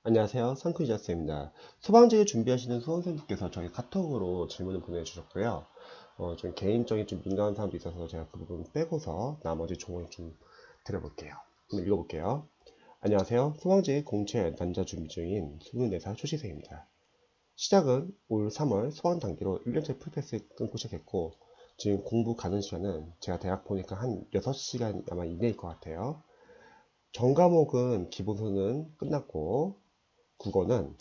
안녕하세요. 상크이자스입니다. 소방제를 준비하시는 수험생분께서 저희 카톡으로 질문을 보내주셨고요. 좀 개인적인 좀 민감한 사항도 있어서 제가 그 부분 빼고서 나머지 조언을 좀 드려볼게요. 한번 읽어볼게요. 안녕하세요. 소방제 공채 난자 준비 중인 24살 초시생입니다. 시작은 올 3월 소방 단계로 1년째 풀패스 끊고 시작했고 지금 공부 가는 시간은 제가 대학 보니까 한 6시간 아마 이내일 것 같아요. 전 과목은 기본서는 끝났고 국어는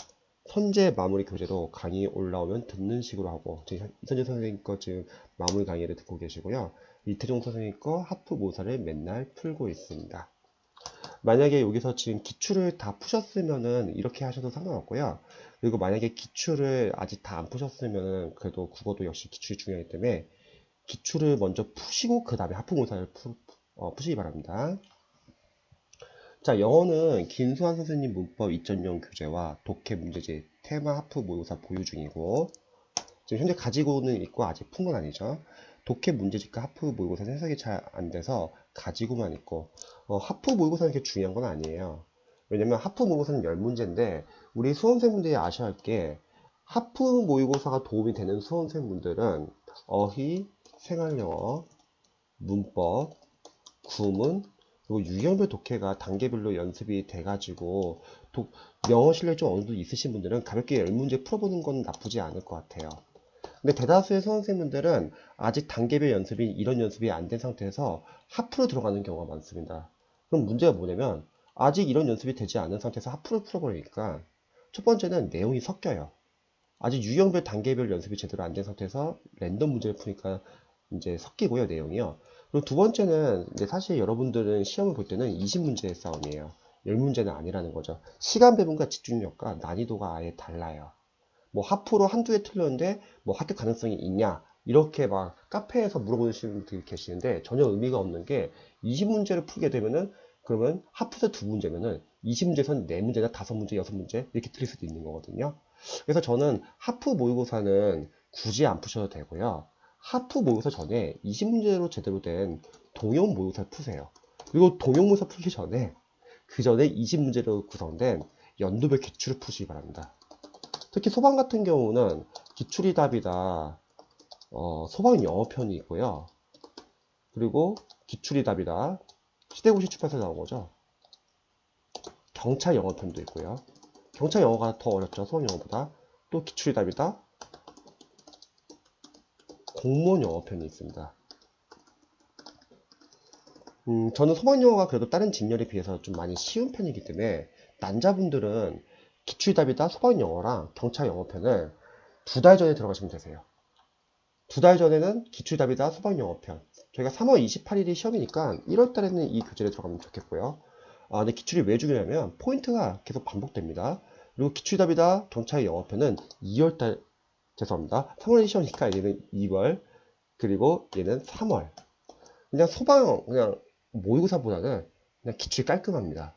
선제 마무리 교재로 강의 올라오면 듣는 식으로 하고 지금 이선재 선생님 거 지금 마무리 강의를 듣고 계시고요. 이태종 선생님 거 하프 모사를 맨날 풀고 있습니다. 만약에 여기서 지금 기출을 다 푸셨으면은 이렇게 하셔도 상관없고요. 그리고 만약에 기출을 아직 다 안 푸셨으면은 그래도 국어도 역시 기출이 중요하기 때문에 기출을 먼저 푸시고 그 다음에 하프 모사를 푸시기 바랍니다. 자, 영어는 김수환 선생님 문법 2.0 교재와 독해 문제집 테마 하프 모의고사 보유 중이고 지금 현재 가지고는 있고 아직 푼 건 아니죠. 독해 문제집과 하프 모의고사 해석이 잘 안 돼서 가지고만 있고 하프 모의고사는 그렇게 중요한 건 아니에요. 왜냐면 하프 모의고사는 10문제인데 우리 수험생분들이 아셔야 할 게 하프 모의고사가 도움이 되는 수험생분들은 어휘, 생활영어, 문법, 구문, 그리고 유형별 독해가 단계별로 연습이 돼가지고 영어 실력이 좀 어느 정도 있으신 분들은 가볍게 10문제 풀어보는 건 나쁘지 않을 것 같아요. 근데 대다수의 수험생분들은 아직 단계별 연습이 이런 연습이 안 된 상태에서 하프로 들어가는 경우가 많습니다. 그럼 문제가 뭐냐면 아직 이런 연습이 되지 않은 상태에서 하프를 풀어버리니까 첫 번째는 내용이 섞여요. 아직 유형별 단계별 연습이 제대로 안 된 상태에서 랜덤 문제를 푸니까 이제 섞이고요, 내용이요. 그리고 두 번째는 이제 사실 여러분들은 시험을 볼 때는 20문제의 싸움이에요. 10문제는 아니라는 거죠. 시간 배분과 집중력과 난이도가 아예 달라요. 뭐 하프로 한두 개 틀렸는데 뭐 합격 가능성이 있냐? 이렇게 막 카페에서 물어보시는 분들이 계시는데 전혀 의미가 없는 게 20문제를 풀게 되면은 그러면 하프에서 두 문제면은 20문제에선 4문제나 5문제, 6문제 이렇게 틀릴 수도 있는 거거든요. 그래서 저는 하프 모의고사는 굳이 안 푸셔도 되고요. 하프 모의고사 전에 20문제로 제대로 된 동형 모의고사를 푸세요. 그리고 동형 모의고사 풀기 전에 그 전에 20문제로 구성된 연도별 기출을 푸시기 바랍니다. 특히 소방 같은 경우는 기출이 답이다. 소방 영어편이 있고요. 그리고 기출이 답이다. 시대고시 출판사에 나온 거죠. 경찰 영어편도 있고요. 경찰 영어가 더 어렵죠. 소방 영어보다. 또 기출이 답이다. 공무원 영어편이 있습니다. 저는 소방 영어가 그래도 다른 직렬에 비해서 좀 많이 쉬운 편이기 때문에 난자분들은 기출이 답이다. 소방 영어랑 경찰 영어편을 2달 전에 들어가시면 되세요. 2달 전에는 기출답이다 소방영어편. 저희가 3월 28일이 시험이니까 1월 달에는 이 교재를 들어가면 좋겠고요. 근데 기출이 왜 중요하냐면 포인트가 계속 반복됩니다. 그리고 기출답이다 경찰 영어편은 2월 달, 죄송합니다. 3월이 시험이니까 얘는 2월, 그리고 얘는 3월. 그냥 그냥 모의고사보다는 그냥 기출이 깔끔합니다.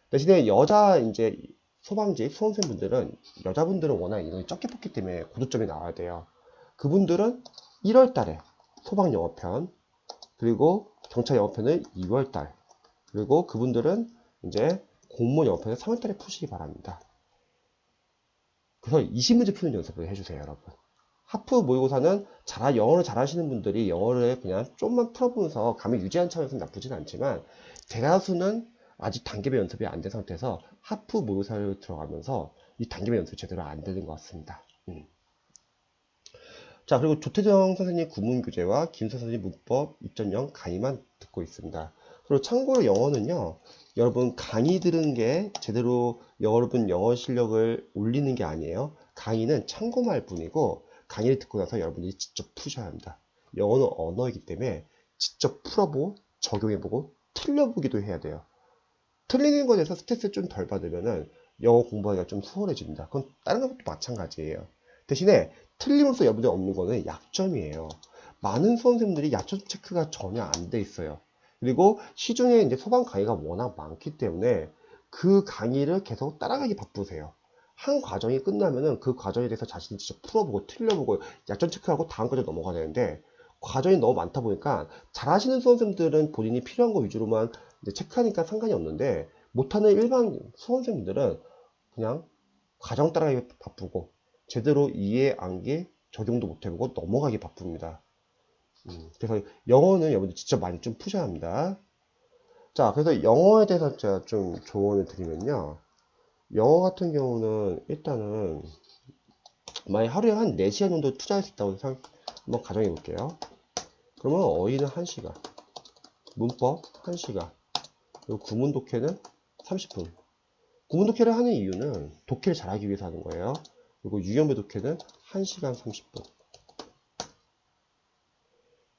대신에 여자 이제 소방직 수험생분들은 여자분들은 워낙 인원이 적게 뽑기 때문에 고득점이 나와야 돼요. 그분들은 1월 달에 소방 영어편, 그리고 경찰 영어편을 2월 달, 그리고 그분들은 이제 공무원 영어편을 3월 달에 푸시기 바랍니다. 그래서 20문제 푸는 연습을 해주세요, 여러분. 하프 모의고사는 영어를 잘하시는 분들이 영어를 그냥 좀만 풀어보면서 감을 유지한 차원에서는 나쁘진 않지만 대다수는 아직 단계별 연습이 안 된 상태에서 하프 모의고사를 들어가면서 이 단계별 연습이 제대로 안 되는 것 같습니다. 자, 그리고 조태정 선생님 구문교재와 김수 선생님 문법 2.0 강의만 듣고 있습니다. 그리고 참고로 영어는요, 여러분 강의 들은 게 제대로 여러분 영어 실력을 올리는 게 아니에요. 강의는 참고할 뿐이고 강의를 듣고 나서 여러분이 직접 푸셔야 합니다. 영어는 언어이기 때문에 직접 풀어보고 적용해보고 틀려보기도 해야 돼요. 틀리는 것에 대해서 스트레스 좀 덜 받으면은 영어 공부하기가 좀 수월해집니다. 그건 다른 것도 마찬가지예요. 대신에 틀림으로써 여러분들 없는 거는 약점이에요. 많은 수험생들이 약점 체크가 전혀 안 돼 있어요. 그리고 시중에 이제 소방 강의가 워낙 많기 때문에 그 강의를 계속 따라가기 바쁘세요. 한 과정이 끝나면은 그 과정에 대해서 자신이 직접 풀어보고 틀려보고 약점 체크하고 다음 과정 넘어가야 되는데 과정이 너무 많다 보니까 잘하시는 수험생들은 본인이 필요한 거 위주로만 이제 체크하니까 상관이 없는데 못하는 일반 수험생들은 그냥 과정 따라가기 바쁘고 제대로 이해 암기 적용도 못 해보고 넘어가기 바쁩니다. 그래서 영어는 여러분들 진짜 많이 좀 푸셔야 합니다. 자, 그래서 영어에 대해서 제가 좀 조언을 드리면요. 영어 같은 경우는 일단은 만약 하루에 한 4시간 정도 투자할 수 있다고 한번 가정해 볼게요. 그러면 어휘는 1시간, 문법 1시간, 그리고 구문 독해는 30분. 구문 독해를 하는 이유는 독해를 잘하기 위해서 하는 거예요. 그리고 유형배 독해는 1시간 30분.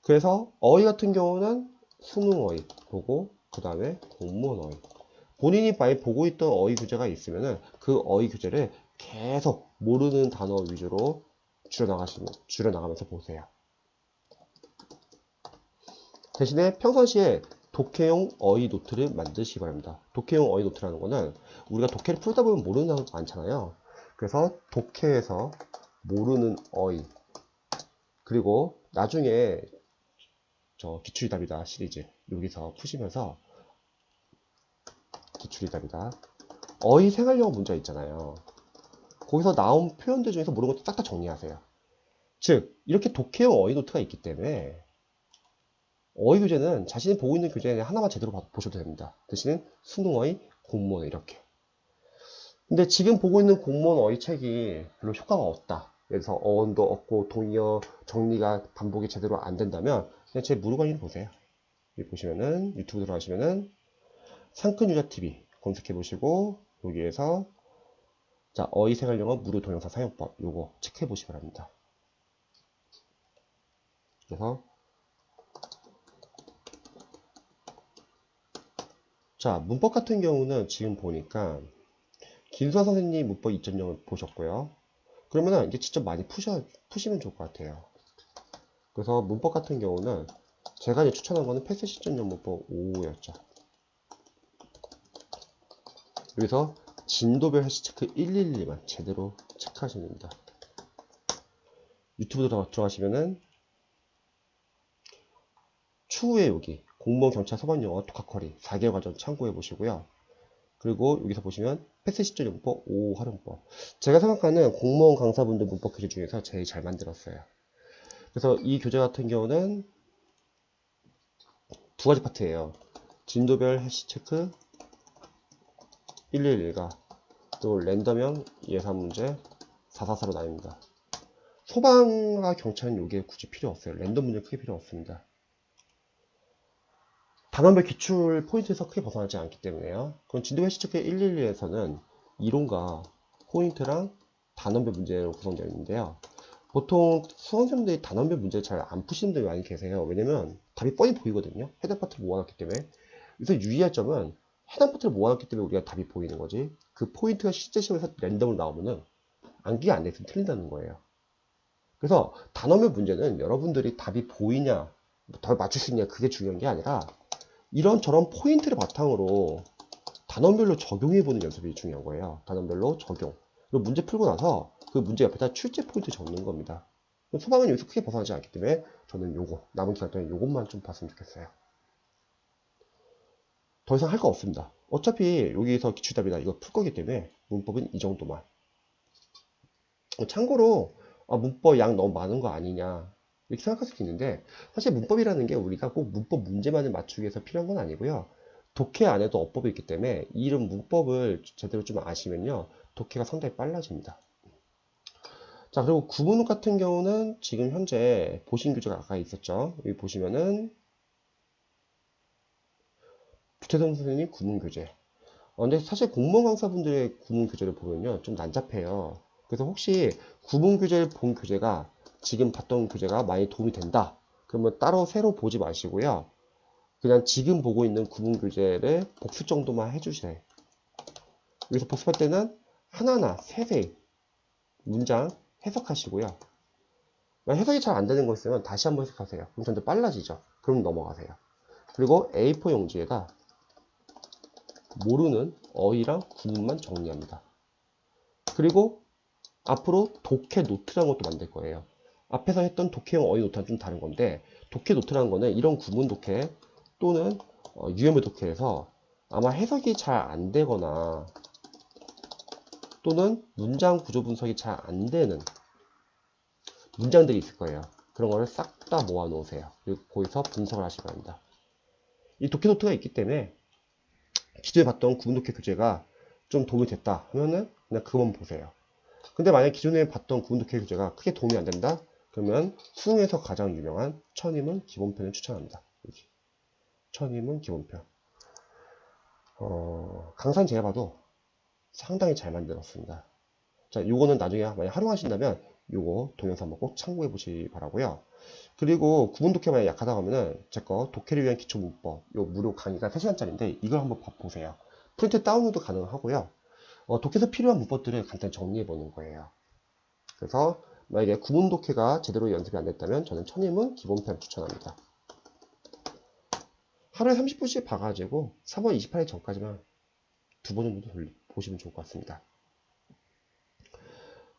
그래서 어휘 같은 경우는 수능 어휘 보고 그 다음에 공무원 어휘. 본인이 많이 보고 있던 어휘 교재가 있으면은 그 어휘 교재를 계속 모르는 단어 위주로 줄여나가면서 보세요. 대신에 평상시에 독해용 어휘 노트를 만드시기 바랍니다. 독해용 어휘 노트라는 거는 우리가 독해를 풀다 보면 모르는 단어가 많잖아요. 그래서 독해에서 모르는 어휘, 그리고 나중에 저 기출이 답이다 시리즈 여기서 푸시면서 기출이 답이다 어휘 생활용어 문제 있잖아요. 거기서 나온 표현들 중에서 모르는 것도 싹 다 정리하세요. 즉 이렇게 독해용 어휘 노트가 있기 때문에 어휘 교재는 자신이 보고 있는 교재 하나만 제대로 보셔도 됩니다. 대신에 수능 어휘, 공무원 이렇게. 근데 지금 보고 있는 공무원 어휘 책이 별로 효과가 없다. 그래서 어원도 없고 동의어 정리가 반복이 제대로 안 된다면 그냥 제 무료강의를 보세요. 여기 보시면은 유튜브 들어가시면은 상근유자TV 검색해 보시고 여기에서 자 어휘 생활용어 무료 동영상 사용법 요거 체크해 보시기 바랍니다. 그래서 자 문법 같은 경우는 지금 보니까 김수환 선생님 문법 2.0을 보셨고요. 그러면은 이제 직접 많이 푸시면 좋을 것 같아요. 그래서 문법 같은 경우는 제가 이제 추천한 거는 패스 시점용 문법 5였죠. 여기서 진도별 해시 체크 112만 제대로 체크하시면 됩니다. 유튜브 들어가시면은 추후에 여기 공무원 경찰 소방영어 독학커리 4개월 과정 참고해 보시고요. 그리고 여기서 보시면 패스 시점 문법 5 활용법. 제가 생각하는 공무원 강사분들 문법 교재 중에서 제일 잘 만들었어요. 그래서 이 교재 같은 경우는 두 가지 파트예요. 진도별 해시 체크 111과 또 랜덤형 예사 문제 444로 나뉩니다. 소방과 경찰은 이게 굳이 필요 없어요. 랜덤 문제 크게 필요 없습니다. 단원별 기출 포인트에서 크게 벗어나지 않기 때문에요. 그럼 진도별 해시 체크 111에서는 이론과 포인트랑 단원별 문제로 구성되어 있는데요. 보통 수험생들이 단원별 문제를 잘 안 푸시는 분들이 많이 계세요. 왜냐면 답이 뻔히 보이거든요. 해당 파트를 모아놨기 때문에. 그래서 유의할 점은 해당 파트를 모아놨기 때문에 우리가 답이 보이는 거지. 그 포인트가 실제 시험에서 랜덤으로 나오면은 암기가 안 됐으면 틀린다는 거예요. 그래서 단원별 문제는 여러분들이 답이 보이냐, 답을 맞출 수 있냐 그게 중요한 게 아니라 이런저런 포인트를 바탕으로 단원별로 적용해보는 연습이 중요한 거예요. 단원별로 적용. 그리고 문제 풀고 나서 그 문제 옆에다 출제 포인트 적는 겁니다. 소방은 여기서 크게 벗어나지 않기 때문에 저는 요거, 남은 기간 동안 요것만 좀 봤으면 좋겠어요. 더 이상 할 거 없습니다. 어차피 여기서 기출답이다 이거 풀 거기 때문에 문법은 이 정도만. 참고로 문법 양 너무 많은 거 아니냐 이렇게 생각할 수도 있는데 사실 문법이라는 게 우리가 꼭 문법 문제만을 맞추기 위해서 필요한 건 아니고요. 독해 안에도 어법이 있기 때문에 이런 문법을 제대로 좀 아시면요. 독해가 상당히 빨라집니다. 자, 그리고 구문 같은 경우는 지금 현재 보신 교재가 아까 있었죠. 여기 보시면은 주태성 선생님 구문 교재. 근데 사실 공무원 강사분들의 구문 교재를 보면요. 좀 난잡해요. 그래서 혹시 구문 교재를 본 교재가 지금 봤던 교재가 많이 도움이 된다. 그러면 따로 새로 보지 마시고요. 그냥 지금 보고 있는 구문 교재를 복습 정도만 해주세요. 여기서 복습할 때는 하나하나 세세히 문장 해석하시고요. 해석이 잘 안 되는 거 있으면 다시 한번 해석하세요. 그럼 점점 빨라지죠. 그럼 넘어가세요. 그리고 A4 용지에다 모르는 어휘랑 구문만 정리합니다. 그리고 앞으로 독해 노트라는 것도 만들 거예요. 앞에서 했던 독해용 어휘 노트랑 좀 다른 건데 독해 노트라는 거는 이런 구문 독해 또는 유형별 독해에서 아마 해석이 잘 안 되거나 또는 문장 구조 분석이 잘 안 되는 문장들이 있을 거예요. 그런 거를 싹 다 모아 놓으세요. 그리고 거기서 분석을 하시기 바랍니다. 이 독해노트가 있기 때문에 기존에 봤던 구분 독해 교재가 좀 도움이 됐다 하면은 그냥 그것만 보세요. 근데 만약 기존에 봤던 구분 독해 교재가 크게 도움이 안 된다? 그러면 수능에서 가장 유명한 천인문 기본편을 추천합니다. 여기. 천인문 기본편. 강산 제가 봐도 상당히 잘 만들었습니다. 자, 요거는 나중에 만약 활용하신다면 요거 동영상 한번 꼭 참고해 보시기 바라고요. 그리고 구분 독해 만약 약하다 하면은 제 거 독해를 위한 기초 문법 요 무료 강의가 3시간짜리인데 이걸 한번 보세요. 프린트 다운로드 가능하고요. 독해에서 필요한 문법들을 간단히 정리해 보는 거예요. 그래서 만약에 구문 독해가 제대로 연습이 안 됐다면 저는 천인문 기본편 추천합니다. 하루에 30분씩 봐가지고 3월 28일 전까지만 2번 정도 보시면 좋을 것 같습니다.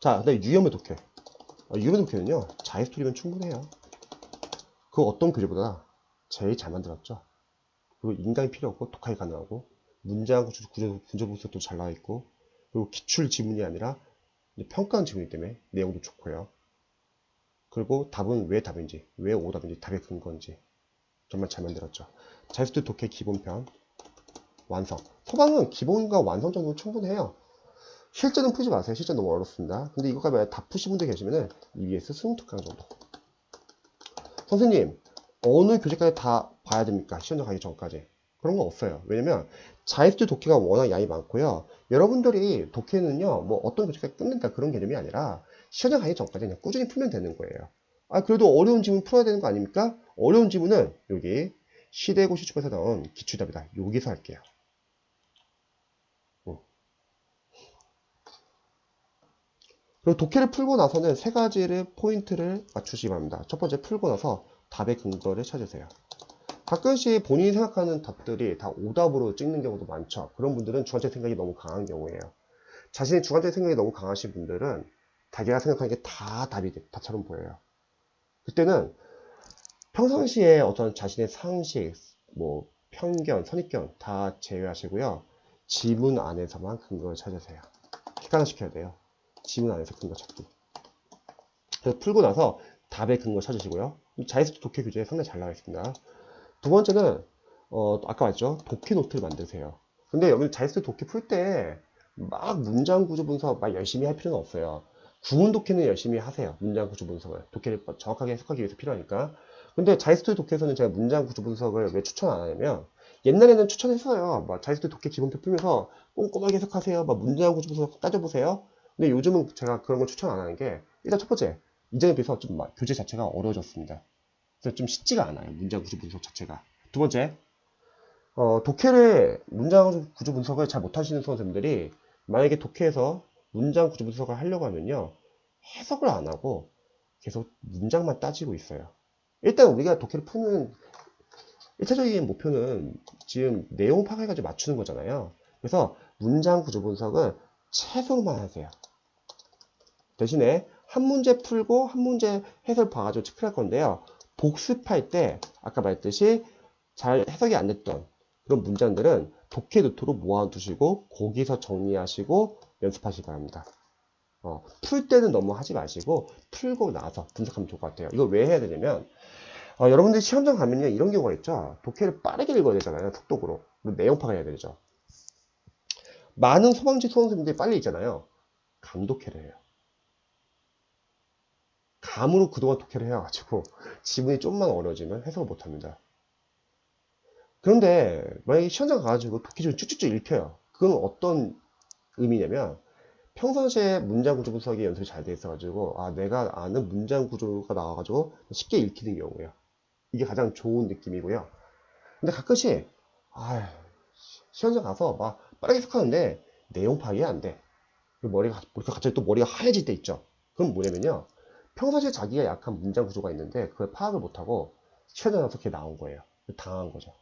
자, 그다음에 유형의 독해. 유형의 독해는요, 자유스토리면 충분해요. 그 어떤 교재보다 제일 잘 만들었죠. 그리고 인강이 필요 없고 독학이 가능하고 문장 구조 분석도 잘 나와 있고 그리고 기출 지문이 아니라 평가한 지문이기 때문에 내용도 좋고요. 그리고 답은 왜 답인지, 왜 오답인지, 답의 근거인지 정말 잘 만들었죠. 자유스토리 독해 기본편 완성. 소방은 기본과 완성 정도는 충분해요. 실제는 푸지 마세요. 실제 너무 어렵습니다. 근데 이거가 만약 다 푸신 분들 계시면은 EBS 수능 특강 정도. 선생님, 어느 교재까지 다 봐야 됩니까? 시험장 가기 전까지. 그런 건 없어요. 왜냐면 자유스토리 독해가 워낙 양이 많고요. 여러분들이 독해는요, 뭐 어떤 교재까지 끝낸다 그런 개념이 아니라 시험장 가기 전까지 그냥 꾸준히 풀면 되는 거예요. 그래도 어려운 지문 풀어야 되는 거 아닙니까? 어려운 지문은 여기 시대고 시축에서 나온 기출답이다. 여기서 할게요. 그리고 독해를 풀고 나서는 세 가지를 포인트를 맞추시기 바랍니다. 첫 번째, 풀고 나서 답의 근거를 찾으세요. 가끔씩 본인이 생각하는 답들이 다 오답으로 찍는 경우도 많죠. 그런 분들은 주관적 생각이 너무 강한 경우예요. 자신의 주관적 생각이 너무 강하신 분들은 자기가 생각하는 게 다 답이 답처럼 보여요. 그때는 평상시에 어떤 자신의 상식, 뭐 편견, 선입견 다 제외하시고요. 지문 안에서만 근거를 찾으세요. 객관화시켜야 돼요. 지문 안에서 근거 찾기. 그래서 풀고 나서 답의 근거 찾으시고요. 자유스토리 독해 교재에 상당히 잘 나와 있습니다. 두 번째는 아까 말했죠. 독해 노트를 만드세요. 근데 여러분 자유스토리 독해 풀 때 막 문장 구조 분석 막 열심히 할 필요는 없어요. 구문 독해는 열심히 하세요. 문장 구조 분석을 독해를 정확하게 해석하기 위해서 필요하니까. 근데 자유스토리 독해에서는 제가 문장 구조 분석을 왜 추천 안 하냐면 옛날에는 추천했어요. 막 자유스토리 독해 기본표 풀면서 꼼꼼하게 해석하세요. 막 문장 구조 분석 따져보세요. 근데 요즘은 제가 그런 걸 추천 안 하는 게 일단 첫 번째 이전에 비해서 좀 교재 자체가 어려워졌습니다. 그래서 좀 쉽지가 않아요. 문장 구조 분석 자체가. 두 번째, 독해를 문장 구조 분석을 잘 못하시는 수험생들이 만약에 독해에서 문장 구조 분석을 하려고 하면요. 해석을 안 하고 계속 문장만 따지고 있어요. 일단 우리가 독해를 푸는 1차적인 목표는 지금 내용 파악해가지고 맞추는 거잖아요. 그래서 문장 구조 분석은 최소만 하세요. 대신에 한 문제 풀고 한 문제 해설 봐가지고 체크할 건데요. 복습할 때 아까 말했듯이 잘 해석이 안 됐던 그런 문장들은 독해 노트로 모아두시고 거기서 정리하시고 연습하시기 바랍니다. 풀 때는 너무 하지 마시고 풀고 나서 분석하면 좋을 것 같아요. 이거 왜 해야 되냐면 여러분들이 시험장 가면요 이런 경우가 있죠. 독해를 빠르게 읽어야 되잖아요. 속독으로. 내용 파악해야 되죠. 많은 소방지 수험생들이 빨리 읽잖아요. 감독해를 해요. 감으로 그동안 독해를 해와가지고 지문이 좀만 어려워지면 해석을 못합니다. 그런데 만약에 시험장 가가지고 독해 좀 쭉쭉쭉 읽혀요. 그건 어떤 의미냐면 평상시에 문장 구조 분석이 연습이 잘 돼 있어가지고 내가 아는 문장 구조가 나와가지고 쉽게 읽히는 경우예요. 이게 가장 좋은 느낌이고요. 근데 가끔씩 시험장 가서 막 빠르게 해석하는데 내용 파악이 안 돼. 머리가 갑자기 또 머리가 하얘질 때 있죠. 그건 뭐냐면요. 평상시에 자기가 약한 문장 구조가 있는데 그걸 파악을 못하고 시험장 가서 그게 나온 거예요. 당한 거죠.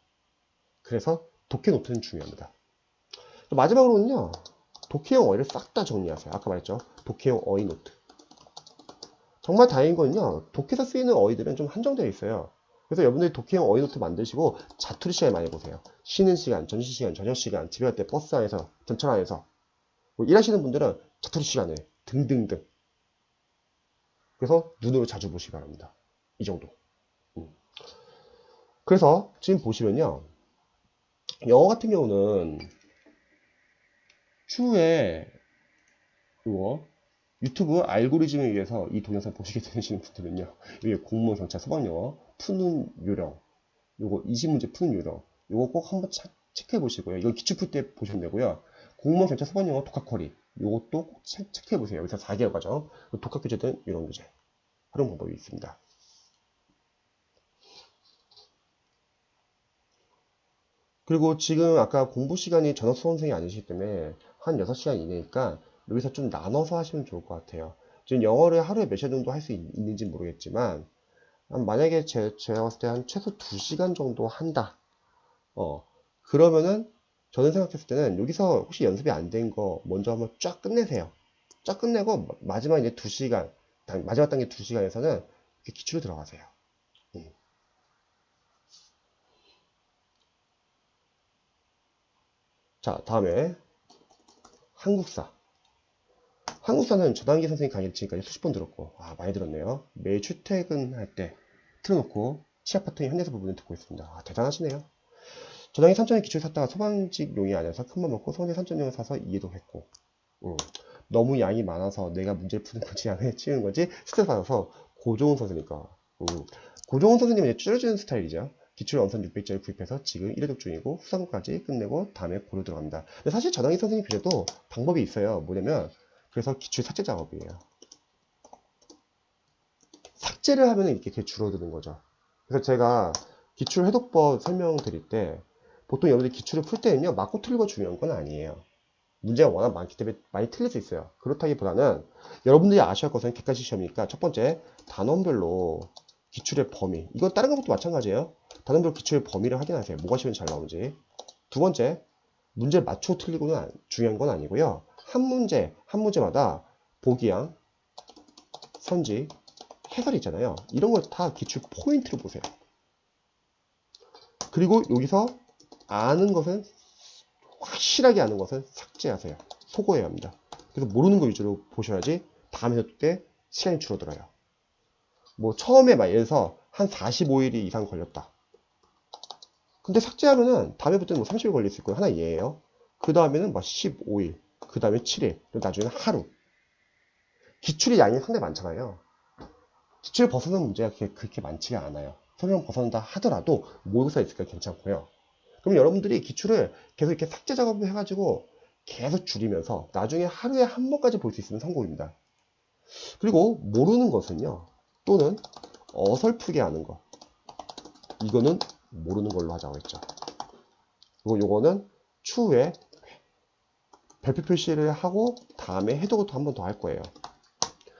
그래서 독해 노트는 중요합니다. 마지막으로는요. 독해용 어휘를 싹 다 정리하세요. 아까 말했죠. 독해용 어휘 노트. 정말 다행인 거는요. 독해에서 쓰이는 어휘들은 좀 한정되어 있어요. 그래서 여러분들이 독해용 어휘 노트 만드시고 자투리 시간에 많이 보세요. 쉬는 시간, 점심시간, 저녁시간, 집에 갈 때 버스 안에서, 전철 안에서. 뭐 일하시는 분들은 자투리 시간에 등등등. 그래서 눈으로 자주 보시기 바랍니다. 이 정도. 그래서 지금 보시면요. 영어 같은 경우는 추후에 이거 유튜브 알고리즘에 의해서 이 동영상 보시게 되시는 분들은요. 이게 공무원 경찰 소방영어 푸는 요령, 요거 20문제 푸는 요령, 요거 꼭 한번 체크해 보시고요. 이건 기출 풀 때 보시면 되고요. 공무원 경찰 소방영어 독학커리, 요것도 꼭 체크해 보세요. 여기서 4개월 과정, 독학 교재든 이런 교재 활용 방법이 있습니다. 그리고 지금 아까 공부 시간이 전업 수험생이 아니시기 때문에 한 6시간 이내니까 여기서 좀 나눠서 하시면 좋을 것 같아요. 지금 영어를 하루에 몇 시간 정도 할 수 있는지 모르겠지만 만약에 제가 봤을 때 한 최소 2시간 정도 한다. 그러면은 저는 생각했을 때는 여기서 혹시 연습이 안 된 거 먼저 한번 쫙 끝내세요. 쫙 끝내고 마지막 이제 2시간, 마지막 단계 2시간에서는 기출로 들어가세요. 자, 다음에 한국사. 한국사는 저단기 선생님 강의를 지금까지 수십 번 들었고, 많이 들었네요. 매일 출퇴근할 때 틀어놓고 취약 파트의 현대사 부분을 듣고 있습니다. 대단하시네요. 저당이 3,000원 기출 샀다가 소방직용이 아니어서 큰맘 먹고 소방대 3,000원을 사서 이해도 했고, 너무 양이 많아서 내가 문제를 푸는 건지 안 치는 건지 스트레스 받아서 고종훈 선생님과 고종훈 선생님은 이제 줄여주는 스타일이죠. 기출 원선 600자를 구입해서 지금 1회독 중이고 수상까지 끝내고 다음에 고려 들어갑니다. 근데 사실 저당희 선생님 교재도 방법이 있어요. 뭐냐면 그래서 기출 삭제 작업이에요. 삭제를 하면 이렇게 줄어드는 거죠. 그래서 제가 기출 해독법 설명드릴 때 보통 여러분들이 기출을 풀 때는요, 맞고 틀리고 중요한 건 아니에요. 문제가 워낙 많기 때문에 많이 틀릴 수 있어요. 그렇다기보다는 여러분들이 아셔야 할 것은 객관식 시험이니까 첫 번째, 단원별로 기출의 범위. 이건 다른 것도 마찬가지예요. 단원별로 기출의 범위를 확인하세요. 뭐가 쉬면 잘 나오는지. 두 번째, 문제를 맞추고 틀리고는 중요한 건 아니고요. 한 문제마다 보기양, 선지, 해설이 있잖아요. 이런 걸 다 기출 포인트로 보세요. 그리고 여기서 아는 것은 확실하게 아는 것은 삭제하세요. 소거해야 합니다. 그래서 모르는 거 위주로 보셔야지 다음 해독 때 시간이 줄어들어요. 뭐 처음에 막 예를 들어서 한 45일 이상 걸렸다. 근데 삭제하면은 다음 해부터는 뭐 30일 걸릴 수 있고요. 하나 이해해요. 그 다음에는 막 15일, 그 다음에 7일, 나중에는 하루. 기출의 양이 상당히 많잖아요. 기출 벗어나는 문제가 그렇게 많지가 않아요. 설명 벗어난다 하더라도 모의고사 있으니까 괜찮고요. 그럼 여러분들이 기출을 계속 이렇게 삭제 작업을 해가지고 계속 줄이면서 나중에 하루에 한 번까지 볼 수 있으면 성공입니다. 그리고 모르는 것은요, 또는 어설프게 하는 것. 이거는 모르는 걸로 하자고 했죠. 그리고 요거는 추후에 별표 표시를 하고 다음에 해독을 한 번 더 할 거예요.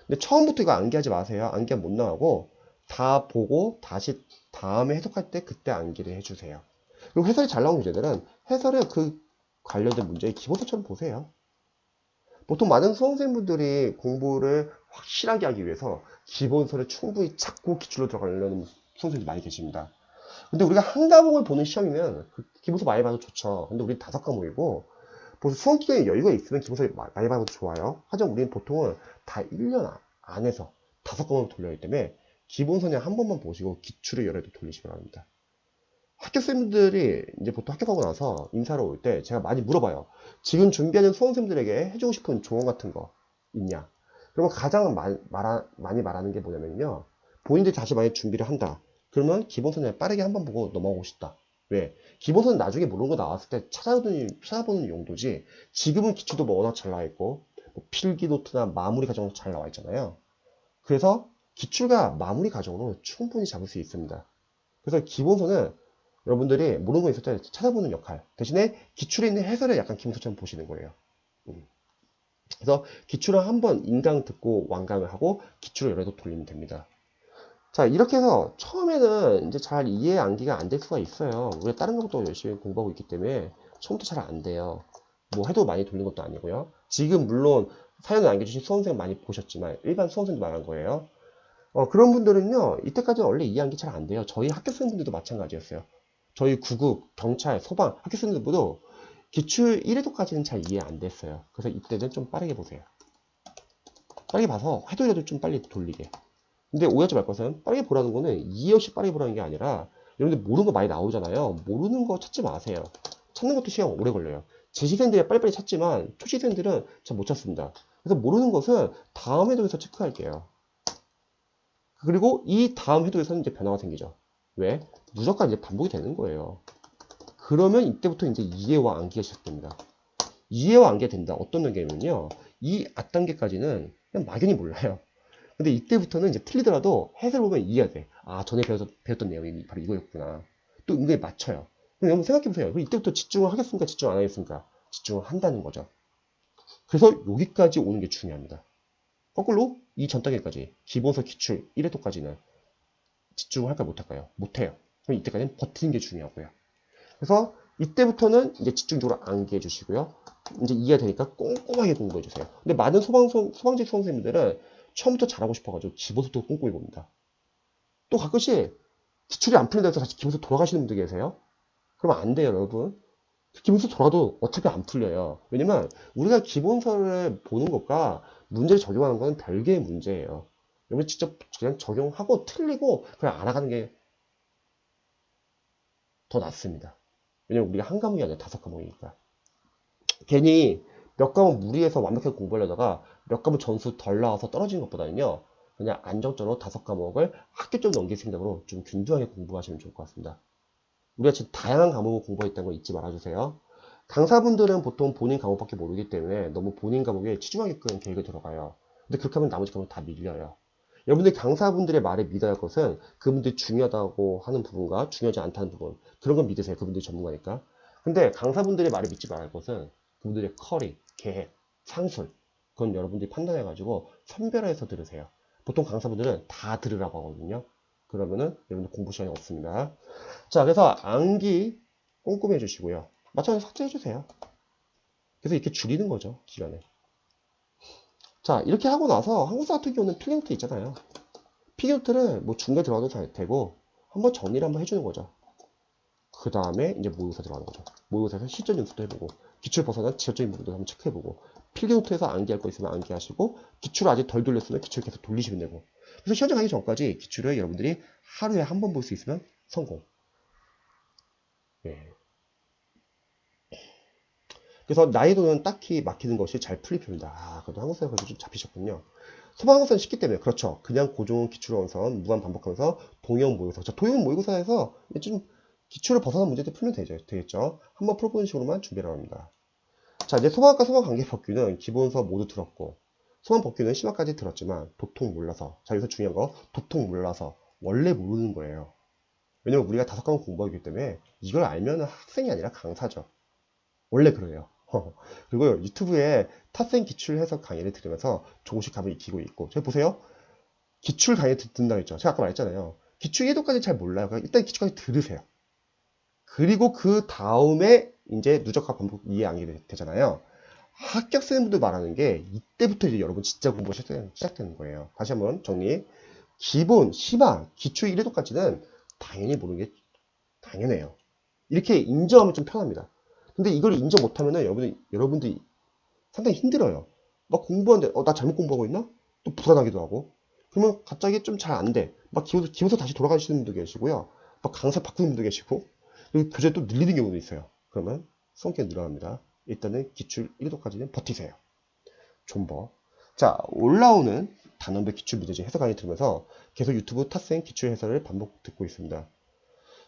근데 처음부터 이거 암기하지 마세요. 암기하면 못 나가고 다 보고 다시 다음에 해석할 때 그때 암기를 해주세요. 그리고 해설이 잘 나온 교재들은 해설을 그 관련된 문제의 기본서처럼 보세요. 보통 많은 수험생분들이 공부를 확실하게 하기 위해서 기본서를 충분히 찾고 기출로 들어가려는 수험생들이 많이 계십니다. 근데 우리가 한 과목을 보는 시험이면 그 기본서 많이 봐도 좋죠. 근데 우리 5과목이고 벌써 수험 기간에 여유가 있으면 기본서 많이 봐도 좋아요. 하지만 우리는 보통은 다 1년 안에서 5과목을 돌려야 때문에 기본서는 한 번만 보시고 기출을 여러 개 돌리시기 바랍니다. 학교생들이 이제 보통 학교 가고 나서 인사로 올 때 제가 많이 물어봐요. 지금 준비하는 수험생들에게 해주고 싶은 조언 같은 거 있냐? 그러면 가장 많이 말하는 게 뭐냐면요. 본인들이 다시 많이 준비를 한다. 그러면 기본서는 빠르게 한번 보고 넘어가고 싶다. 왜? 기본서는 나중에 모르는 거 나왔을 때 찾아보는 용도지. 지금은 기출도 뭐 워낙 잘 나와 있고 뭐 필기 노트나 마무리 과정도 잘 나와 있잖아요. 그래서 기출과 마무리 과정으로 충분히 잡을 수 있습니다. 그래서 기본서는 여러분들이 모르는 거 있을 때 찾아보는 역할 대신에 기출에 있는 해설을 약간 기본서처럼 보시는 거예요. 그래서 기출을 한번 인강 듣고 완강을 하고 기출을 여러 개 돌리면 됩니다. 자, 이렇게 해서 처음에는 이제 잘 이해 암기가 안 될 수가 있어요. 우리가 다른 것도 열심히 공부하고 있기 때문에 처음부터 잘 안 돼요. 뭐 해도 많이 돌린 것도 아니고요. 지금 물론 사연을 남겨주신 수험생 많이 보셨지만 일반 수험생도 말한 거예요. 그런 분들은요, 이때까지는 원래 이해 암기 잘 안 돼요. 저희 학교생분들도 마찬가지였어요. 저희 구급, 경찰, 소방 학교생들도 기출 1회도까지는 잘 이해 안 됐어요. 그래서 이때는 좀 빠르게 보세요. 빠르게 봐서 해도라도 좀 빨리 돌리게. 근데 오해하지 말 것은 빠르게 보라는 거는 이해 없이 빠르게 보라는 게 아니라 여러분들 모르는 거 많이 나오잖아요. 모르는 거 찾지 마세요. 찾는 것도 시간 오래 걸려요. 지식생들이 빨리빨리 찾지만 초시생들은 잘 못 찾습니다. 그래서 모르는 것은 다음 해도에서 체크할게요. 그리고 이 다음 해도에서는 이제 변화가 생기죠. 왜? 무조건 이제 반복이 되는 거예요. 그러면 이때부터 이제 이해와 암기가 시작됩니다. 이해와 암기가 된다. 어떤 단계냐면요. 이 앞단계까지는 그냥 막연히 몰라요. 근데 이때부터는 이제 틀리더라도 해석을 보면 이해가 돼. 아, 전에 배웠던 내용이 바로 이거였구나. 또 은근히 맞춰요. 그럼 여러분 생각해보세요. 그럼 이때부터 집중을 하겠습니까? 집중 안 하겠습니까? 집중을 한다는 거죠. 그래서 여기까지 오는 게 중요합니다. 거꾸로 이 전 단계까지 기본서 기출 1회도까지는 집중을 할까요? 못할까요? 못해요. 그럼 이때까지는 버티는 게 중요하고요. 그래서 이때부터는 이제 집중적으로 암기해 주시고요. 이제 이해가 되니까 꼼꼼하게 공부해 주세요. 근데 많은 소방직 수험생님들은 처음부터 잘하고 싶어가지고 기본서부터 꼼꼼히 봅니다. 또 가끔씩 기출이 안 풀린다고 해서 다시 기본서 돌아가시는 분들 계세요. 그러면 안 돼요, 여러분. 기본서 돌아도 어차피 안 풀려요. 왜냐면 우리가 기본서를 보는 것과 문제를 적용하는 건 별개의 문제예요. 여러분 직접 그냥 적용하고 틀리고 그냥 알아가는 게 더 낫습니다. 왜냐면 우리가 한 과목이 아니라 5과목이니까. 괜히 몇 과목 무리해서 완벽하게 공부하려다가 몇 과목 점수 덜 나와서 떨어지는 것보다는요. 그냥 안정적으로 5과목을 학교점 넘길 생각으로 좀 균등하게 공부하시면 좋을 것 같습니다. 우리가 지금 다양한 과목을 공부했다는 거 잊지 말아주세요. 강사분들은 보통 본인 과목밖에 모르기 때문에 너무 본인 과목에 치중하게끔 계획을 들어가요. 근데 그렇게 하면 나머지 과목 다 밀려요. 여러분들 강사분들의 말에 믿어야 할 것은 그분들이 중요하다고 하는 부분과 중요하지 않다는 부분, 그런 건 믿으세요. 그분들이 전문가니까. 근데 강사분들의 말에 믿지 말아야 할 것은 그분들의 커리, 계획, 상술, 그건 여러분들이 판단해가지고 선별해서 들으세요. 보통 강사분들은 다 들으라고 하거든요. 그러면은 여러분들 공부 시간이 없습니다. 자, 그래서 암기 꼼꼼히 해주시고요. 마찬가지로 삭제해주세요. 그래서 이렇게 줄이는 거죠, 기간을. 자, 이렇게 하고 나서 한국사 같은 경우는 필기노트 있잖아요. 필기노트를 뭐 중간에 들어가도 되고 한번 정리를 한번 해주는 거죠. 그 다음에 이제 모의고사 들어가는 거죠. 모의고사에서 실전 연습도 해보고 기출 벗어난 지역적인 부분도 한번 체크해보고 필기노트에서 암기할 거 있으면 암기하시고 기출을 아직 덜 돌렸으면 기출 계속 돌리시면 되고. 그래서 시험장 가기 전까지 기출을 여러분들이 하루에 한 번 볼 수 있으면 성공. 예. 그래서 난이도는 딱히 막히는 것이 잘 풀릴 편입니다. 아, 그래도 한국사에 그래도 좀 잡히셨군요. 소방항공사는 쉽기 때문에 그렇죠. 그냥 고종 기출 원선 무한 반복하면서 동형 모의고사. 자, 동형 모의고사에서 좀 기출을 벗어난 문제들 풀면 되겠죠. 한번 풀어보는 식으로만 준비를 합니다. 자, 이제 소방학과 소방관계법규는 기본서 모두 들었고 소방법규는 심화까지 들었지만 도통 몰라서. 자, 여기서 중요한 거 도통 몰라서 원래 모르는 거예요. 왜냐면 우리가 5과목 공부하기 때문에 이걸 알면 학생이 아니라 강사죠. 원래 그래요. 그리고 유튜브에 탑생 기출 해석 강의를 들으면서 조금씩 감을 익히고 있고. 저기 보세요. 기출 강의 듣는다고 했죠. 제가 아까 말했잖아요. 기출 1도까지 잘 몰라요. 그러니까 일단 기출까지 들으세요. 그리고 그 다음에 이제 누적과 반복 이해 암기 되잖아요. 합격생분들 말하는 게 이때부터 이제 여러분 진짜 공부가 시작되는 거예요. 다시 한번 정리. 기본, 심화, 기출 1도까지는 당연히 모르는 게 당연해요. 이렇게 인정하면 좀 편합니다. 근데 이걸 인정 못하면은 여러분들이 상당히 힘들어요. 막 공부하는데, 나 잘못 공부하고 있나? 또 불안하기도 하고. 그러면 갑자기 좀 잘 안 돼. 막 기본서 다시 돌아가시는 분도 계시고요. 막 강사 바꾸는 분도 계시고. 그리고 교재 또 늘리는 경우도 있어요. 그러면 성격이 늘어납니다. 일단은 기출 1도까지는 버티세요. 존버. 자, 올라오는 단원별 기출 문제집 해석 강의 들으면서 계속 유튜브 탑생 기출 해설을 반복 듣고 있습니다.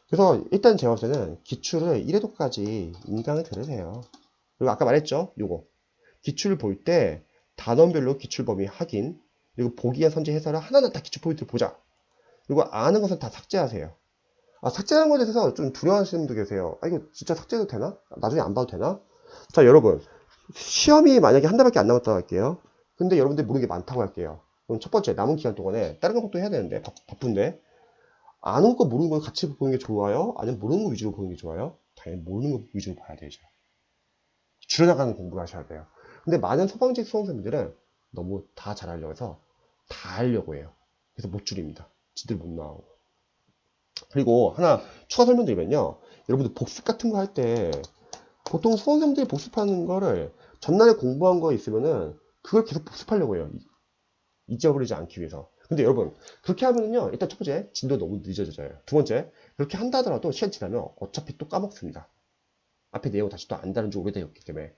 그래서 일단 제가 볼 때는 기출을 1회도까지 인강을 들으세요. 그리고 아까 말했죠? 요거. 기출을 볼 때 단원별로 기출 범위 확인, 그리고 보기와 선지 해설을 하나하나 다 기출 포인트를 보자. 그리고 아는 것은 다 삭제하세요. 아, 삭제하는 것에 대해서 좀 두려워하시는 분도 계세요. 아, 이거 진짜 삭제해도 되나? 나중에 안 봐도 되나? 자, 여러분. 시험이 만약에 한 달밖에 안 남았다고 할게요. 근데 여러분들 모르는 게 많다고 할게요. 그럼 첫 번째, 남은 기간 동안에 다른 것도 해야 되는데, 바쁜데. 아는 거 모르는 거 같이 보는 게 좋아요? 아니면 모르는 거 위주로 보는 게 좋아요? 당연히 모르는 거 위주로 봐야 되죠. 줄여나가는 공부를 하셔야 돼요. 근데 많은 소방직 수험생들은 너무 다 잘하려고 해서 다 하려고 해요. 그래서 못 줄입니다. 지들 못 나오고. 그리고 하나 추가 설명드리면요. 여러분들 복습 같은 거 할 때 보통 수험생들이 복습하는 거를 전날에 공부한 거 있으면은 그걸 계속 복습하려고 해요. 잊어버리지 않기 위해서. 근데 여러분, 그렇게 하면은요, 일단 첫 번째, 진도 너무 늦어져요. 두 번째, 그렇게 한다 하더라도 시간 지나면 어차피 또 까먹습니다. 앞에 내용 다시 또 안다는 지 오래되었기 때문에.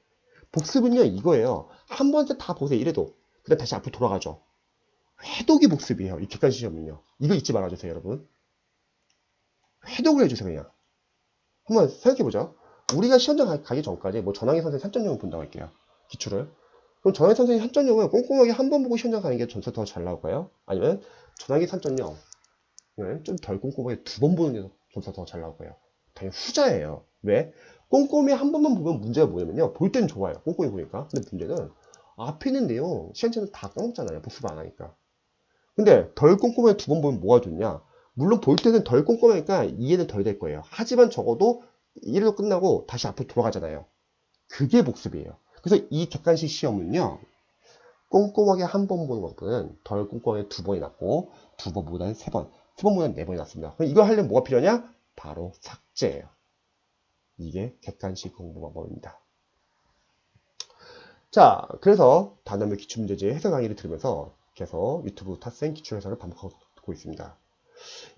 복습은요, 이거예요. 한 번째 다 보세요. 이래도. 그다음 다시 앞으로 돌아가죠. 회독이 복습이에요. 이 객관 시험은요. 이거 잊지 말아주세요, 여러분. 회독을 해주세요, 그냥. 한번 생각해보죠. 우리가 시험장 가기 전까지 뭐 전학의 선생 3.0을 본다고 할게요. 기출을. 그럼 전학의 선생님 3.0을 꼼꼼하게 한 번 보고 시험장 가는 게 점수 더 잘 나올까요? 아니면 전학의 3.0을 좀 덜 꼼꼼하게 두 번 보는 게 점수가 더 잘 나올까요? 당연히 후자예요. 왜? 꼼꼼히 한 번만 보면 문제가 뭐냐면요. 볼 때는 좋아요. 꼼꼼히 보니까. 근데 문제는 앞에 있는 내용 시간제는 다 까먹잖아요. 복습 안 하니까. 근데 덜 꼼꼼하게 두 번 보면 뭐가 좋냐? 물론 볼 때는 덜 꼼꼼하니까 이해는 덜 될 거예요. 하지만 적어도 이해도 끝나고 다시 앞으로 돌아가잖아요. 그게 복습이에요. 그래서 이 객관식 시험은요. 꼼꼼하게 한 번 보는 것보다는 덜 꼼꼼하게 두 번이 낫고 두 번보다는 세 번, 세 번보다는 네 번이 낫습니다. 그럼 이걸 하려면 뭐가 필요하냐? 바로 삭제예요. 이게 객관식 공부 방법입니다. 자, 그래서 단어별 기출문제집 해설 강의를 들으면서 계속 유튜브 탓생 기출해설을 반복하고 있습니다.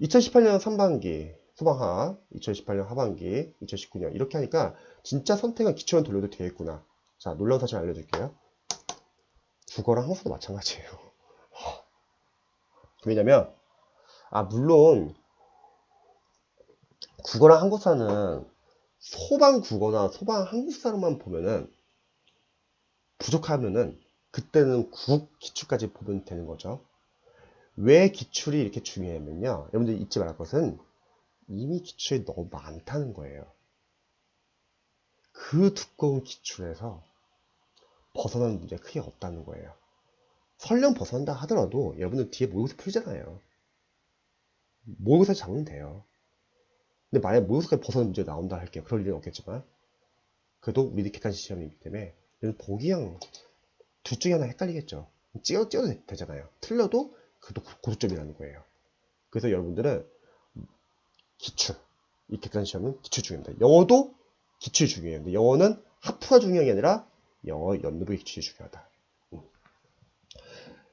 2018년 상반기 수방학, 2018년 하반기, 2019년 이렇게 하니까 진짜 선택은 기출만 돌려도 되겠구나. 자, 놀라운 사실 알려줄게요. 국어랑 한국어도 마찬가지예요. 왜냐면 물론 국어랑 한국사는 소방 국어나 소방 한국사로만 보면은 부족하면은 그때는 국 기출까지 보면 되는 거죠. 왜 기출이 이렇게 중요하면요. 여러분들 잊지 말할 것은 이미 기출이 너무 많다는 거예요. 그 두꺼운 기출에서 벗어나는 문제가 크게 없다는 거예요. 설령 벗어난다 하더라도 여러분들 뒤에 모의고사 풀잖아요. 모의고사 잡으면 돼요. 근데 만약 모의고사까지 벗어나는 문제가 나온다 할게요. 그럴 일은 없겠지만 그래도 우리들 객관식 시험이기 때문에 보기형 둘 중에 하나 헷갈리겠죠. 찍어도 되잖아요. 틀려도 그것도 고득점이라는 거예요. 그래서 여러분들은 기출, 이 객관 시험은 기출 중요합니다. 영어도 기출이 중요해요. 근데 영어는 하프가 중요한 게 아니라 영어 연습의 기출이 중요하다.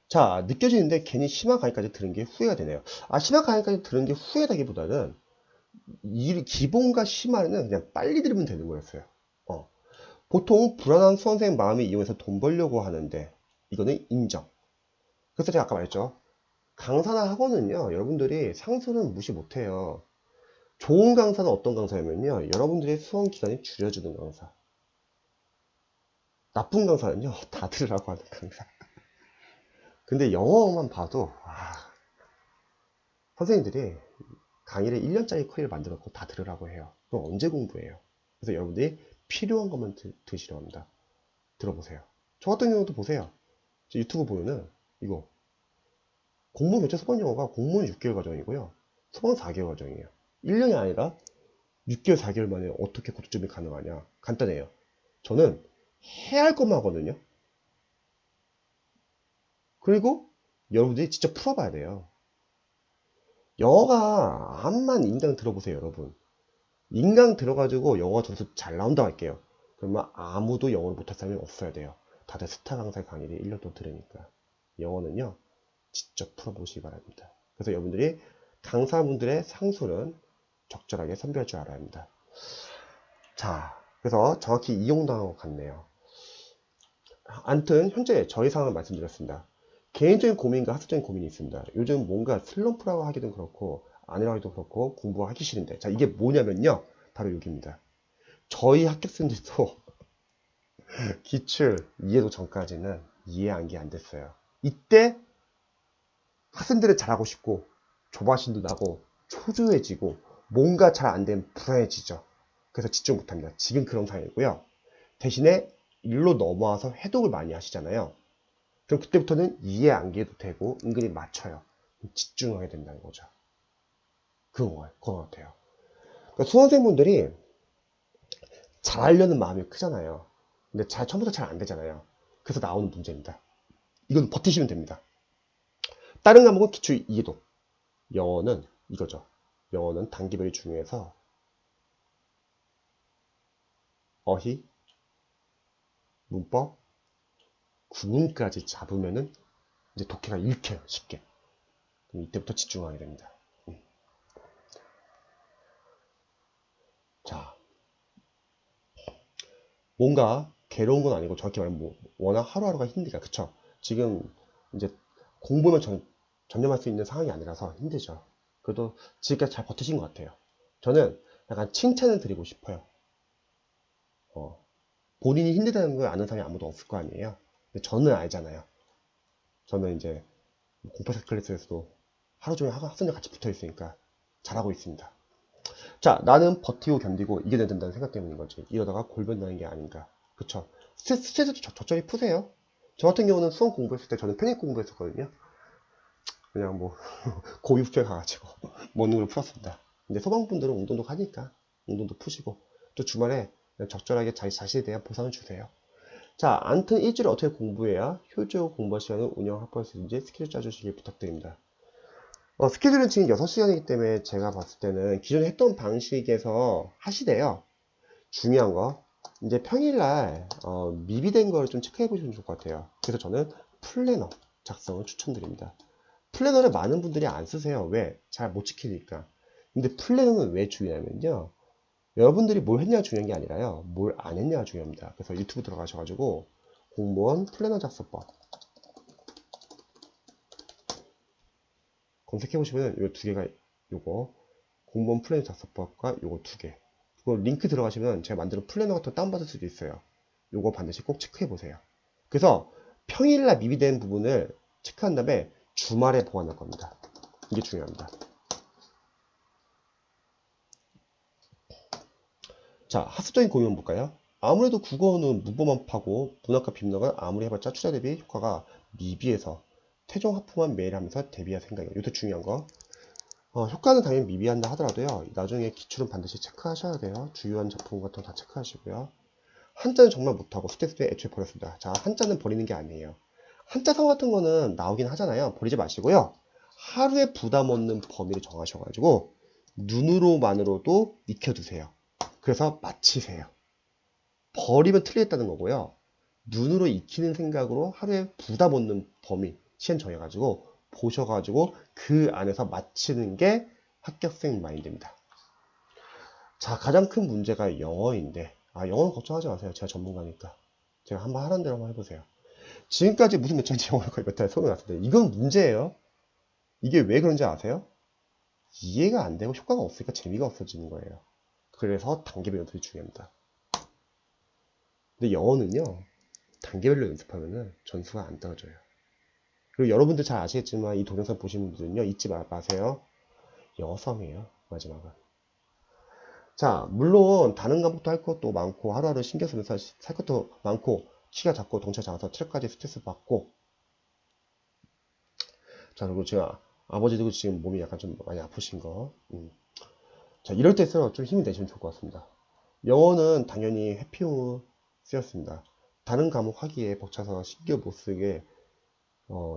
자, 느껴지는데 괜히 심화 강의까지 들은 게 후회가 되네요. 심화 강의까지 들은 게 후회다기보다는 이 기본과 심화는 그냥 빨리 들으면 되는 거였어요. 보통 불안한 수험생 마음을 이용해서 돈 벌려고 하는데 이거는 인정. 그래서 제가 아까 말했죠. 강사나 학원은요, 여러분들이 상수는 무시 못해요. 좋은 강사는 어떤 강사냐면요, 여러분들의 수험 기간이 줄여주는 강사. 나쁜 강사는요, 다 들으라고 하는 강사. 근데 영어만 봐도 선생님들이 강의를 1년짜리 코리를 만들었고 다 들으라고 해요. 그럼 언제 공부해요? 그래서 여러분들이 필요한 것만 들으시라고 합니다. 들어보세요. 저 같은 경우도 보세요. 유튜브 보면은 이거 공무원 교체 소방 영어가 공무원 6개월 과정이고요. 소방 4개월 과정이에요. 1년이 아니라 6개월, 4개월 만에 어떻게 고득점이 가능하냐? 간단해요. 저는 해야 할 것만 하거든요. 그리고 여러분들이 직접 풀어봐야 돼요. 영어가 암만 인강 들어보세요, 여러분. 인강 들어가지고 영어 점수 잘 나온다 할게요. 그러면 아무도 영어를 못할 사람이 없어야 돼요. 다들 스타 강사 강의를 1년 동안 들으니까. 영어는요, 직접 풀어보시기 바랍니다. 그래서 여러분들이 강사분들의 상수는 적절하게 선별할 줄 알아야 합니다. 자, 그래서 정확히 이용당한 것 같네요. 아무튼 현재 저희 상황을 말씀드렸습니다. 개인적인 고민과 학습적인 고민이 있습니다. 요즘 뭔가 슬럼프라고 하기도 그렇고 아니라고 하기도 그렇고 공부하기 싫은데, 자, 이게 뭐냐면요, 바로 여기입니다. 저희 합격생들도 기출 이해도 전까지는 이해한 게 안 됐어요. 이때 학생들은 잘하고 싶고 조바심도 나고 초조해지고 뭔가 잘 안 되면 불안해지죠. 그래서 집중 못합니다. 지금 그런 상황이고요. 대신에 일로 넘어와서 해독을 많이 하시잖아요. 그럼 그때부터는 이해 안 해도 되고 은근히 맞춰요. 집중하게 된다는 거죠. 그건 것 같아요. 그러니까 수험생분들이 잘하려는 마음이 크잖아요. 근데 처음부터 잘 안 되잖아요. 그래서 나오는 문제입니다. 이건 버티시면 됩니다. 다른 과목은 기출 이해도. 영어는 이거죠. 영어는 단계별이 중요해서 어휘, 문법, 구문까지 잡으면은 이제 독해가 읽혀요, 쉽게. 그럼 이때부터 집중하게 됩니다. 자, 뭔가 괴로운 건 아니고 정확히 말하면 워낙 하루하루가 힘드니까 그쵸? 지금 이제 공부만 전념할 수 있는 상황이 아니라서 힘들죠. 그래도 지금까지 잘 버티신 것 같아요. 저는 약간 칭찬을 드리고 싶어요. 본인이 힘들다는 걸 아는 사람이 아무도 없을 거 아니에요. 근데 저는 알잖아요. 저는 이제 공포사 클래스에서도 하루 종일 학생들 같이 붙어 있으니까 잘하고 있습니다. 자, 나는 버티고 견디고 이겨내야 된다는 생각 때문인 거지. 이러다가 골변 나는 게 아닌가. 그쵸? 스트레스 적절히 푸세요. 저 같은 경우는 수험 공부했을 때 저는 편입 공부했었거든요. 그냥 뭐 고육부에 가가지고 먹는 걸 풀었습니다. 이제 소방분들은 운동도 하니까 운동도 푸시고 또 주말에 적절하게 자기 자신에 대한 보상을 주세요. 자, 아무튼 일주일에 어떻게 공부해야 효율적으로 공부할 시간을 확보할 수 있는지 스케줄 짜주시길 부탁드립니다. 스케줄은 지금 6시간이기 때문에 제가 봤을 때는 기존에 했던 방식에서 하시되요. 중요한 거 이제 평일날 미비된 걸 좀 체크해 보시면 좋을 것 같아요. 그래서 저는 플래너 작성을 추천드립니다. 플래너를 많은 분들이 안 쓰세요. 왜? 잘 못 지키니까. 근데 플래너는 왜 중요하면요, 여러분들이 뭘 했냐가 중요한 게 아니라요, 뭘 안 했냐가 중요합니다. 그래서 유튜브 들어가셔가지고 공무원 플래너 작성법 검색해 보시면 이 두 개가, 요거 공무원 플래너 작성법과 요거 두 개, 그거 링크 들어가시면 제가 만든 플래너 같은 거 다운받을 수도 있어요. 요거 반드시 꼭 체크해 보세요. 그래서 평일날 미비된 부분을 체크한 다음에 주말에 보완할 겁니다. 이게 중요합니다. 자, 학습적인 고민만 볼까요? 아무래도 국어는 문법만 파고 문학과 비문학은 아무리 해봤자 추자 대비 효과가 미비해서 최종 하프만 매일 하면서 대비할 생각이에요. 이것도 중요한 거. 효과는 당연히 미비한다 하더라도요, 나중에 기출은 반드시 체크하셔야 돼요. 주요한 작품 같은 거 다 체크하시고요. 한자는 정말 못하고 스트레스 때 애초에 버렸습니다. 자, 한자는 버리는 게 아니에요. 한자성 같은 거는 나오긴 하잖아요. 버리지 마시고요. 하루에 부담 없는 범위를 정하셔가지고 눈으로만으로도 익혀두세요. 그래서 마치세요. 버리면 틀리겠다는 거고요. 눈으로 익히는 생각으로 하루에 부담 없는 범위, 시간 정해가지고 보셔가지고 그 안에서 마치는 게 합격생 마인드입니다. 자, 가장 큰 문제가 영어인데, 영어는 걱정하지 마세요. 제가 전문가니까. 제가 한번 하라는 대로 한번 해보세요. 지금까지 무슨 몇 차례 영어를 거의 몇 달 소개 났는데, 이건 문제예요. 이게 왜 그런지 아세요? 이해가 안 되고 효과가 없으니까 재미가 없어지는 거예요. 그래서 단계별 연습이 중요합니다. 근데 영어는요, 단계별로 연습하면은 전수가 안 떨어져요. 그리고 여러분들 잘 아시겠지만 이 동영상 보시는 분들은요, 잊지 마세요. 영어 싸움이에요, 마지막은. 자, 물론 다른 과목도 할 것도 많고 하루하루 신경 쓰면서 살 것도 많고 키가 작고 덩치가 작아서 체력까지 스트레스 받고. 자, 그리고 제가 아버지도 지금 몸이 약간 좀 많이 아프신 거. 자, 이럴 때일수록 좀 힘이 내시면 좋을 것 같습니다. 영어는 당연히 해피홈 쓰였습니다. 다른 과목 하기에 벅차서 신경 못 쓰게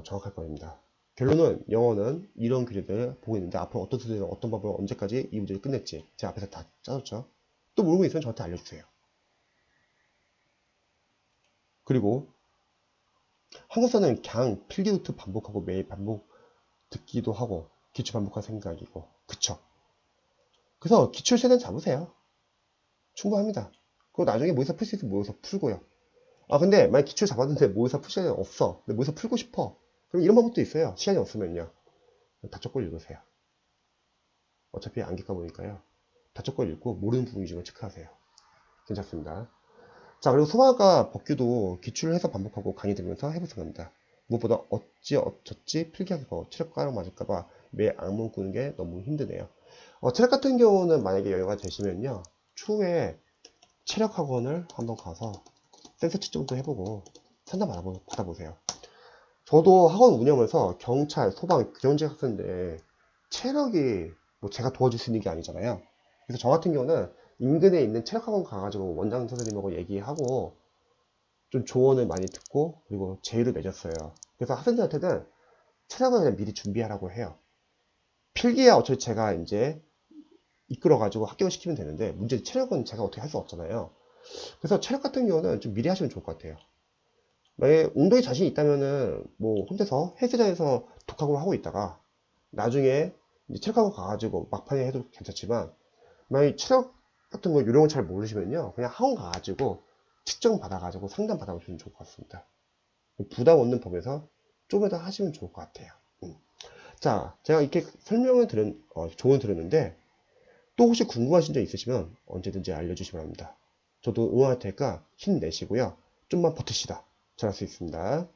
정확할 겁니다. 결론은 영어는 이런 교재들 보고 있는데 앞으로 어떤 수준에서 어떤 방법으로 언제까지 이 문제를 끝낼지 제가 앞에서 다 짜줬죠. 또 모르는 거 있으면 저한테 알려주세요. 그리고 한국사는 그냥 필기부터 반복하고 매일 반복 듣기도 하고 기출 반복할 생각이고, 그쵸? 그래서 기출 세단 잡으세요. 충분합니다. 그리고 나중에 모의사 풀 수 있으면 모의사 풀고요. 근데 만약 기출 잡았는데 모의사 풀 시간이 없어, 근데 모의사 풀고 싶어, 그럼 이런 방법도 있어요. 시간이 없으면요, 다적권 읽으세요. 어차피 암기과 보니까요, 다적권 읽고 모르는 부분 위주로 체크하세요. 괜찮습니다. 자, 그리고 소아과 법규도 기출을 해서 반복하고 강의 들으면서 해보성합니다. 무엇보다 어찌 필기하기 거 체력 가락 맞을까봐 매일 악몽 꾸는 게 너무 힘드네요. 체력 같은 경우는 만약에 여유가 되시면요, 추후에 체력 학원을 한번 가서 센서 측정도 해보고 상담 받아보세요. 저도 학원 운영해서 경찰, 소방, 교정직 학생인데 체력이 뭐 제가 도와줄 수 있는 게 아니잖아요. 그래서 저 같은 경우는 인근에 있는 체력학원 가가지고 원장 선생님하고 얘기하고 좀 조언을 많이 듣고 그리고 제의를 맺었어요. 그래서 학생들한테는 체력을 그냥 미리 준비하라고 해요. 필기야 어차피 제가 이제 이끌어가지고 합격을 시키면 되는데, 문제는 체력은 제가 어떻게 할 수 없잖아요. 그래서 체력 같은 경우는 좀 미리 하시면 좋을 것 같아요. 만약에 운동에 자신이 있다면은 뭐 혼자서 헬스장에서 독학으로 하고 있다가 나중에 이제 체력학원 가가지고 막판에 해도 괜찮지만, 만약에 체력 같은 거 요령을 잘 모르시면요 그냥 학원 가가지고 측정 받아가지고 상담 받아보시면 좋을 것 같습니다. 부담 없는 범위에서 좀 더 하시면 좋을 것 같아요. 자, 제가 이렇게 설명을 조언을 드렸는데 또 혹시 궁금하신 점 있으시면 언제든지 알려주시기 바랍니다. 저도 응원할 테니까 힘내시고요. 좀만 버티시다 잘할 수 있습니다.